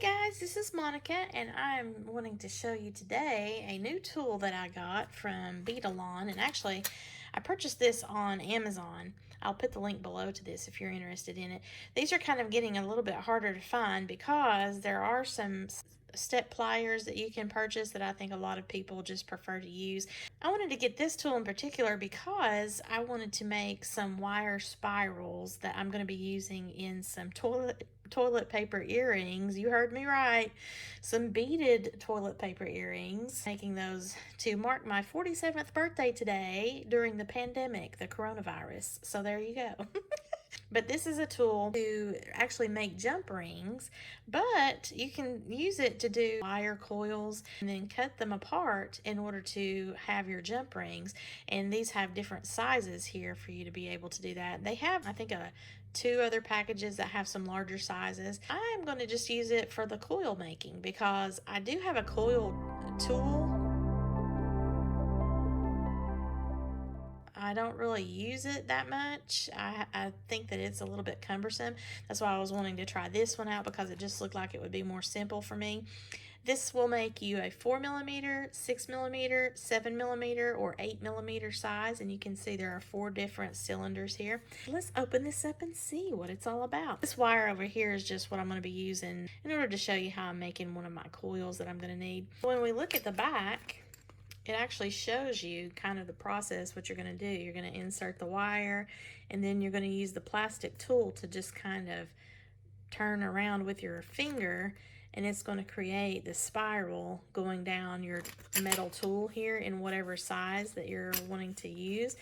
Guys, this is Monica, and I'm wanting to show you today a new tool that I got from Beadalon. And actually, I purchased this on Amazon. I'll put the link below to this if you're interested in it. These are kind of getting a little bit harder to find because there are some step pliers that you can purchase that I think a lot of people just prefer to use. I wanted to get this tool in particular because I wanted to make some wire spirals that I'm going to be using in some toilet paper earrings. You heard me right. Some beaded toilet paper earrings. Making those to mark my 47th birthday today during the pandemic, the coronavirus. So there you go. But this is a tool to actually make jump rings, but you can use it to do wire coils and then cut them apart in order to have your jump rings. And these have different sizes here for you to be able to do that. They have, I think, two other packages that have some larger sizes. I'm going to just use it for the coil making because I do have a coil tool. I don't really use it that much. I think that it's a little bit cumbersome. That's why I was wanting to try this one out, because it just looked like it would be more simple for me. This will make you a 4mm, 6mm, 7mm, or 8mm size, and you can see there are 4 different cylinders here. Let's open this up and see what it's all about. This wire over here is just what I'm going to be using in order to show you how I'm making one of my coils that I'm going to need. When we look at the back, it actually shows you kind of the process, what you're going to do. You're going to insert the wire, and then you're going to use the plastic tool to just kind of turn around with your finger, and it's going to create the spiral going down your metal tool here in whatever size that you're wanting to use.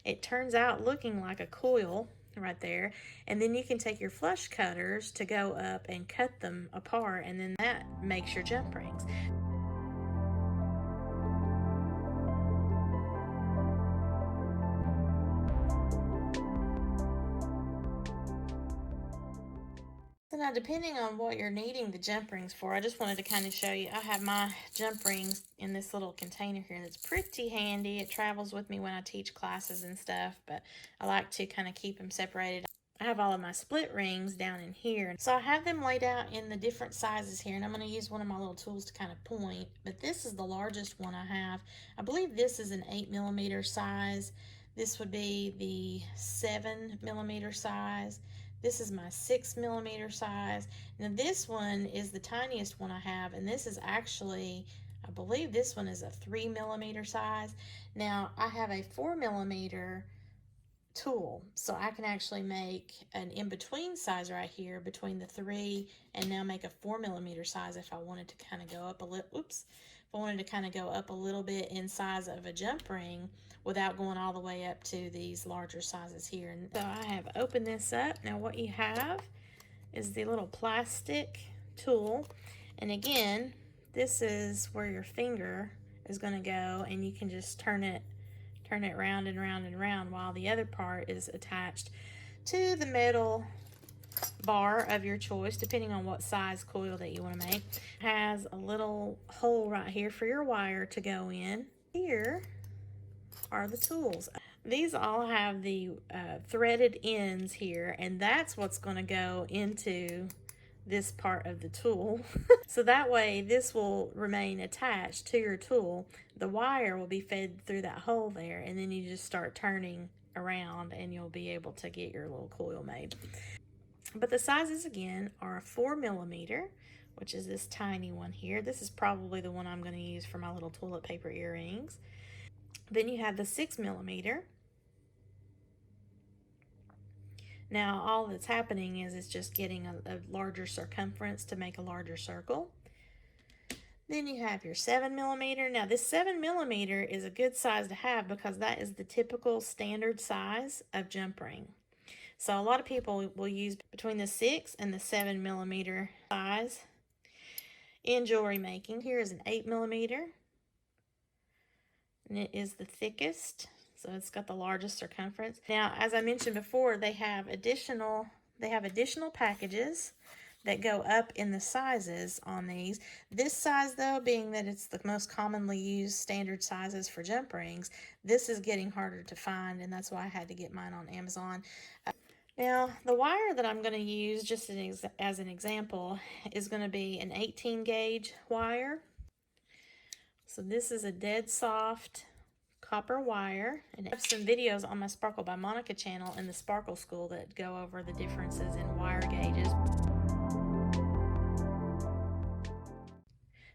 It turns out looking like a coil right there, and then you can take your flush cutters to go up and cut them apart, and then that makes your jump rings. So now, depending on what you're needing the jump rings for, I just wanted to kind of show you. I have my jump rings in this little container here that's pretty handy. It travels with me when I teach classes and stuff, but I like to kind of keep them separated. I have all of my split rings down in here. So I have them laid out in the different sizes here, and I'm going to use one of my little tools to kind of point. But this is the largest one I have. I believe this is an 8mm size. This would be the 7mm size. This is my 6mm size. Now this one is the tiniest one I have, and this is actually, I believe this one is a 3mm size. Now I have a 4mm tool, so I can actually make an in-between size right here between the 3 and now make a 4mm size if I wanted to kind of go up a little, if I wanted to kind of go up a little bit in size of a jump ring without going all the way up to these larger sizes here. And so I have opened this up. Now what you have is the little plastic tool, and again, this is where your finger is going to go, and you can just turn it round and round and round, while the other part is attached to the metal bar of your choice, depending on what size coil that you want to make. It has a little hole right here for your wire to go in. Here are the tools. These all have the threaded ends here, and that's what's going to go into this part of the tool. So that way this will remain attached to your tool. The wire will be fed through that hole there, and then you just start turning around and you'll be able to get your little coil made. But the sizes again are a 4mm, which is this tiny one here. This is probably the one I'm going to use for my little toilet paper earrings. Then you have the 6mm. Now all that's happening is it's just getting a larger circumference to make a larger circle. Then you have your 7mm. Now this 7mm is a good size to have because that is the typical standard size of jump ring. So a lot of people will use between the 6 and the 7mm size in jewelry making. Here is an 8mm, and it is the thickest. So it's got the largest circumference. Now, as I mentioned before, they have additional packages that go up in the sizes on these. This size, though, being that it's the most commonly used standard sizes for jump rings, this is getting harder to find, and that's why I had to get mine on Amazon. Now, the wire that I'm going to use, just as an example, is going to be an 18 gauge wire. So this is a dead soft copper wire, and I have some videos on my Sparkle by Monica channel in the Sparkle School that go over the differences in wire gauges.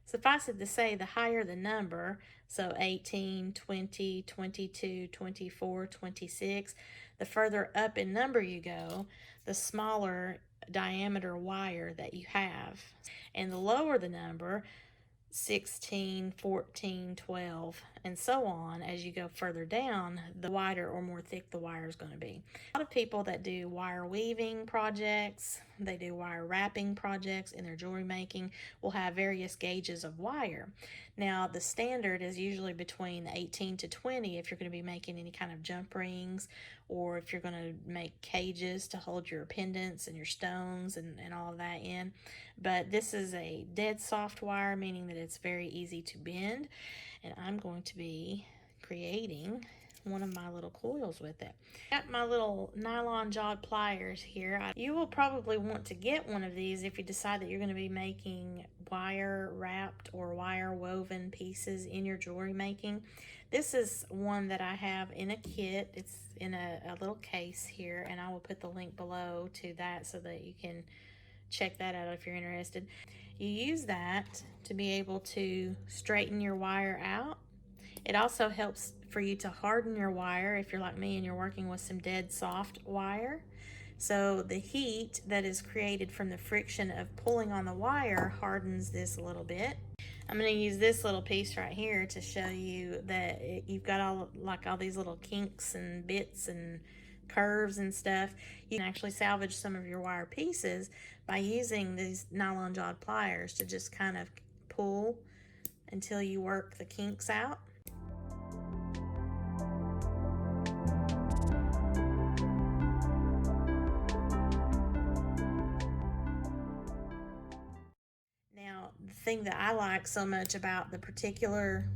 Suffice it to say, the higher the number, so 18, 20, 22, 24, 26, the further up in number you go, the smaller diameter wire that you have. And the lower the number, 16, 14, 12, and so on, as you go further down, the wider or more thick the wire is going to be. A lot of people that do wire weaving projects, they do wire wrapping projects in their jewelry making, will have various gauges of wire. Now, the standard is usually between 18 to 20 if you're going to be making any kind of jump rings, or if you're going to make cages to hold your pendants and your stones and all of that in. But this is a dead soft wire, meaning that it's very easy to bend, and I'm going to be creating one of my little coils with it. Got my little nylon jawed pliers here. You will probably want to get one of these if you decide that you're going to be making wire wrapped or wire woven pieces in your jewelry making. This is one that I have in a kit. It's in a little case here, and I will put the link below to that so that you can check that out if you're interested. You use that to be able to straighten your wire out. It also helps for you to harden your wire if you're like me and you're working with some dead soft wire. So the heat that is created from the friction of pulling on the wire hardens this a little bit. I'm going to use this little piece right here to show you that you've got all these little kinks and bits and curves and stuff. You can actually salvage some of your wire pieces by using these nylon jawed pliers to just kind of pull until you work the kinks out. Now, the thing that I like so much about the particular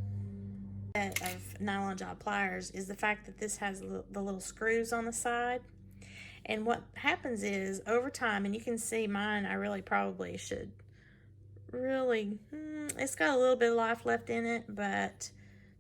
set of nylon jawed pliers is the fact that this has the little screws on the side. And what happens is, over time, and you can see mine, I really probably should it's got a little bit of life left in it, but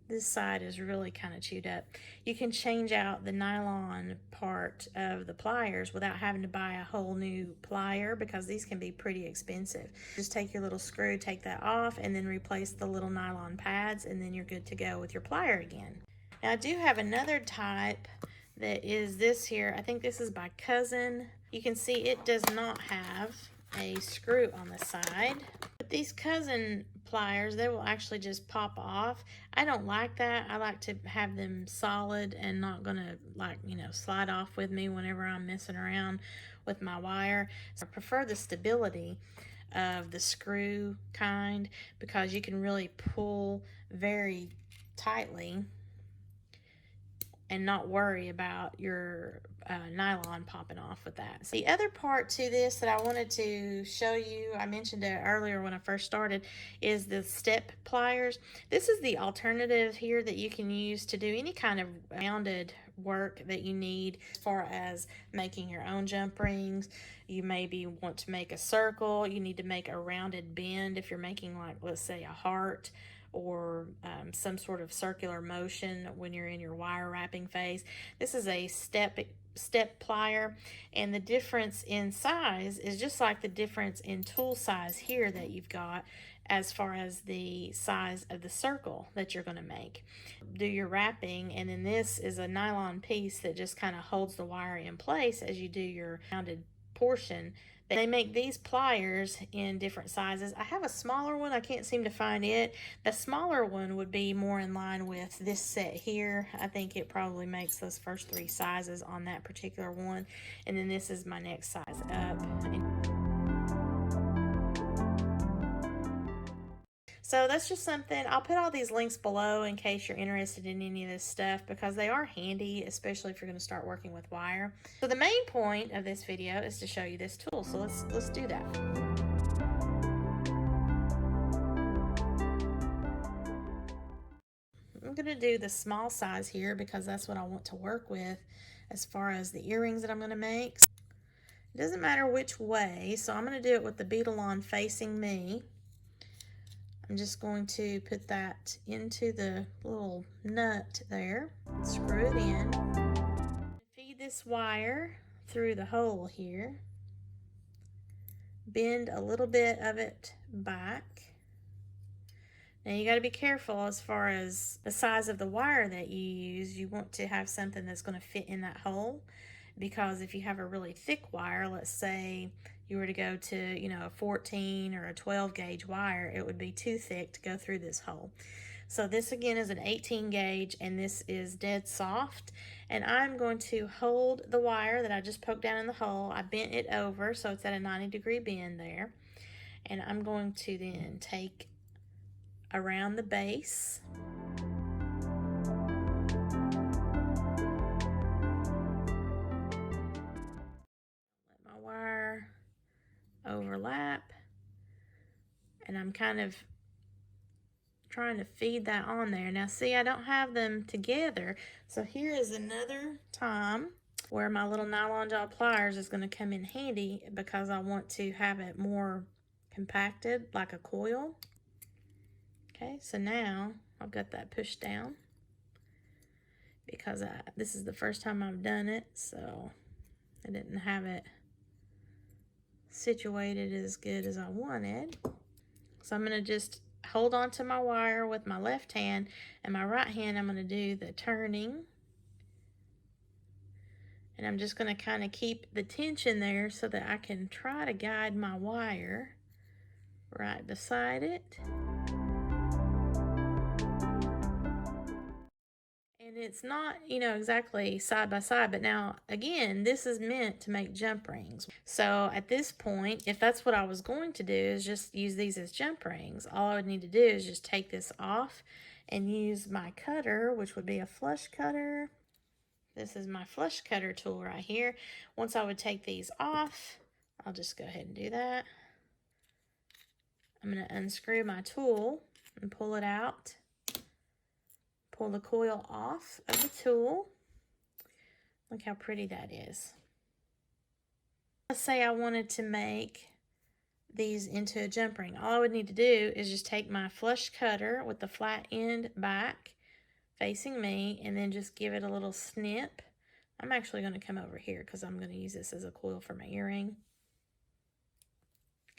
this side is really kind of chewed up. You can change out the nylon part of the pliers without having to buy a whole new plier, because these can be pretty expensive. Just take your little screw, take that off, and then replace the little nylon pads, and then you're good to go with your plier again. Now, I do have another type that is this here. I think this is by Cousin. You can see it does not have a screw on the side. But these Cousin pliers, they will actually just pop off. I don't like that. I like to have them solid and not gonna slide off with me whenever I'm messing around with my wire. So I prefer the stability of the screw kind, because you can really pull very tightly and not worry about your nylon popping off with that. So the other part to this that I wanted to show you, I mentioned it earlier when I first started, is the step pliers. This is the alternative here that you can use to do any kind of rounded work that you need, as far as making your own jump rings. You maybe want to make a circle, you need to make a rounded bend if you're making, like, let's say, a heart, or some sort of circular motion when you're in your wire wrapping phase. This is a step plier, and the difference in size is just like the difference in tool size here that you've got, as far as the size of the circle that you're going to make. Do your wrapping, and then this is a nylon piece that just kind of holds the wire in place as you do your rounded portion. They make these pliers in different sizes. I have a smaller one. I can't seem to find it. The smaller one would be more in line with this set here. I think it probably makes those first three sizes on that particular one. And then this is my next size up. So that's just something. I'll put all these links below in case you're interested in any of this stuff, because they are handy, especially if you're going to start working with wire. So the main point of this video is to show you this tool. So let's do that. I'm going to do the small size here because that's what I want to work with as far as the earrings that I'm going to make. It doesn't matter which way, so I'm going to do it with the Beadalon facing me. I'm just going to put that into the little nut there, screw it in, feed this wire through the hole here, bend a little bit of it back. Now you got to be careful as far as the size of the wire that you use. You want to have something that's going to fit in that hole, because if you have a really thick wire, let's say you were to go to, a 14 or a 12 gauge wire, it would be too thick to go through this hole. So this again is an 18 gauge, and this is dead soft, and I'm going to hold the wire that I just poked down in the hole. I bent it over so it's at a 90-degree bend there, and I'm going to then take around the base. Let my wire overlap, and I'm kind of trying to feed that on there. Now see, I don't have them together, so here is another time where my little nylon jaw pliers is going to come in handy, because I want to have it more compacted like a coil. Okay, so now I've got that pushed down, because this is the first time I've done it, so I didn't have it situated as good as I wanted. So I'm going to just hold on to my wire with my left hand, and my right hand I'm going to do the turning. And I'm just going to kind of keep the tension there so that I can try to guide my wire right beside it. And it's not, exactly side by side, but now, again, this is meant to make jump rings. So at this point, if that's what I was going to do, is just use these as jump rings, all I would need to do is just take this off and use my cutter, which would be a flush cutter. This is my flush cutter tool right here. Once I would take these off, I'll just go ahead and do that. I'm going to unscrew my tool and pull it out. Pull the coil off of the tool. Look how pretty that is. Let's say I wanted to make these into a jump ring. All I would need to do is just take my flush cutter with the flat end back facing me, and then just give it a little snip. I'm actually going to come over here because I'm going to use this as a coil for my earring.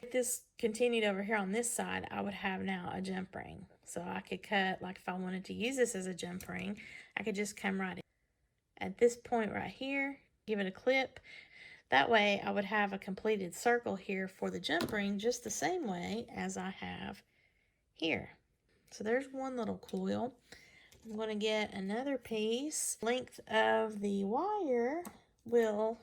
If this continued over here on this side, I would have now a jump ring. So I could cut, like if I wanted to use this as a jump ring, I could just come right in. At this point right here, give it a clip. That way I would have a completed circle here for the jump ring, just the same way as I have here. So there's one little coil. I'm going to get another piece. Length of the wire will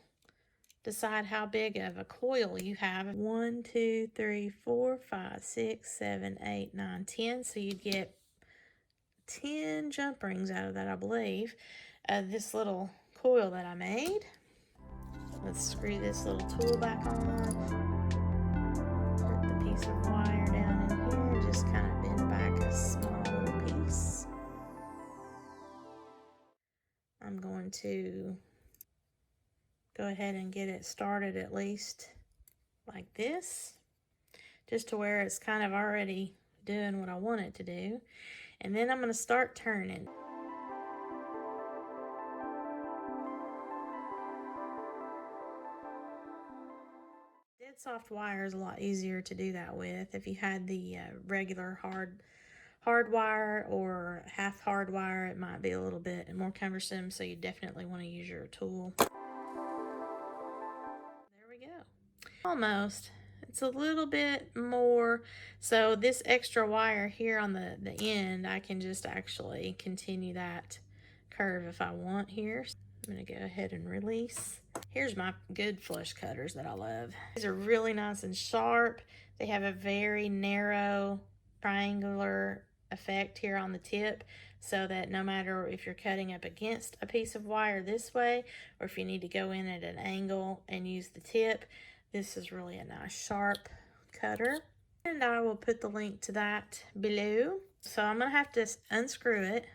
decide how big of a coil you have. 1, 2, 3, 4, 5, 6, 7, 8, 9, 10. So you'd get 10 jump rings out of that, I believe. This little coil that I made. Let's screw this little tool back on. Put the piece of wire down in here. Just kind of bend back a small little piece. I'm going to go ahead and get it started at least like this, just to where it's kind of already doing what I want it to do. And then I'm going to start turning. Dead soft wire is a lot easier to do that with. If you had the regular hard wire or half hard wire, it might be a little bit more cumbersome, so you definitely want to use your tool. There we go. Almost. It's a little bit more. So this extra wire here on the end, I can just actually continue that curve if I want here. I'm going to go ahead and release. Here's my good flush cutters that I love. These are really nice and sharp. They have a very narrow triangular effect here on the tip, so that no matter if you're cutting up against a piece of wire this way, or if you need to go in at an angle and use the tip, this is really a nice sharp cutter. And I will put the link to that below. So I'm going to have to unscrew it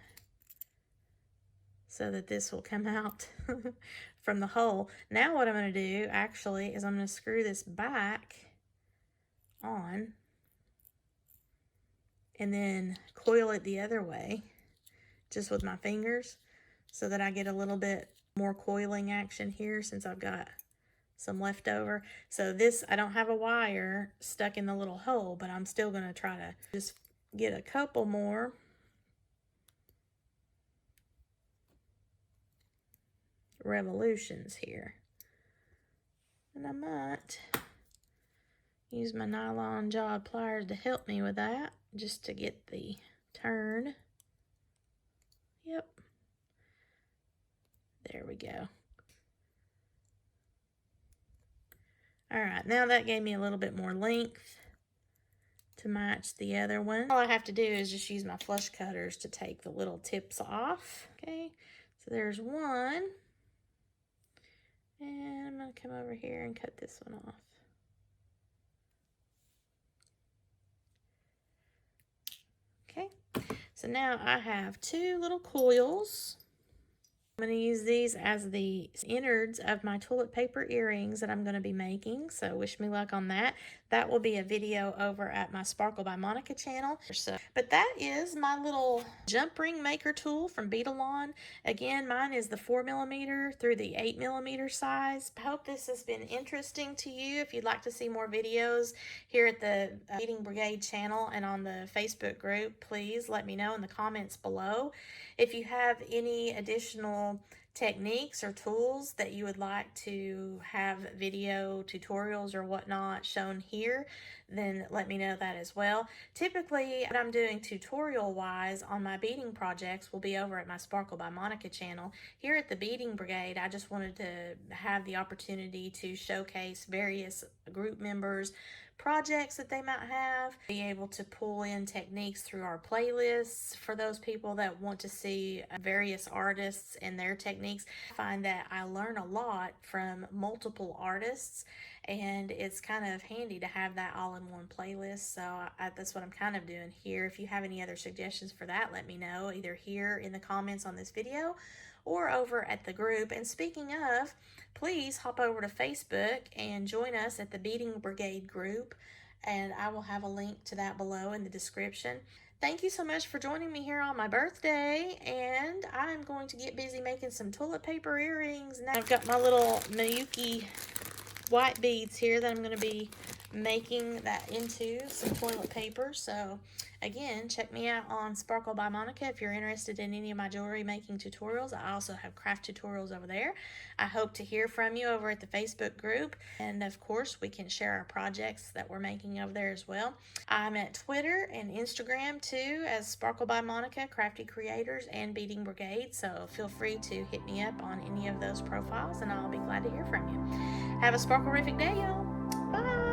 so that this will come out from the hole. Now what I'm going to do actually is I'm going to screw this back on and then coil it the other way just with my fingers so that I get a little bit more coiling action here since I've got some left over. So this, I don't have a wire stuck in the little hole, but I'm still going to try to just get a couple more. Revolutions here. And I might use my nylon jawed pliers to help me with that, just to get the turn. Yep. There we go. All right, now that gave me a little bit more length to match the other one. All I have to do is just use my flush cutters to take the little tips off. Okay, so there's one. And I'm going to come over here and cut this one off. Okay, so now I have two little coils. I'm going to use these as the innards of my toilet paper earrings that I'm going to be making, so wish me luck on that. That will be a video over at my Sparkle by Monica channel. But that is my little jump ring maker tool from Beadalon. Again, mine is the 4mm through the 8mm size. I hope this has been interesting to you. If you'd like to see more videos here at the Beading Brigade channel and on the Facebook group, please let me know in the comments below. If you have any additional techniques or tools that you would like to have video tutorials or whatnot shown here, then let me know that as well. Typically, what I'm doing tutorial wise on my beading projects will be over at my Sparkle by Monica channel. Here at the Beading Brigade, I just wanted to have the opportunity to showcase various group members' projects that they might have, be able to pull in techniques through our playlists for those people that want to see various artists and their techniques. I find that I learn a lot from multiple artists, and it's kind of handy to have that all in one playlist. So that's what I'm kind of doing here. If you have any other suggestions for that, let me know either here in the comments on this video or over at the group. And speaking of, please hop over to Facebook and join us at the Beading Brigade group, and I will have a link to that below in the description. Thank you so much for joining me here on my birthday, and I'm going to get busy making some toilet paper earrings. Now I've got my little Miyuki white beads here that I'm going to be making that into some toilet paper. So again, check me out on Sparkle by Monica if you're interested in any of my jewelry making tutorials. I also have craft tutorials over there. I hope to hear from you over at the Facebook group, and of course we can share our projects that we're making over there as well. I'm at Twitter and Instagram too as Sparkle by Monica, Crafty Creators, and Beading Brigade, so feel free to hit me up on any of those profiles and I'll be glad to hear from you. Have a sparkle-rific day, y'all. Bye.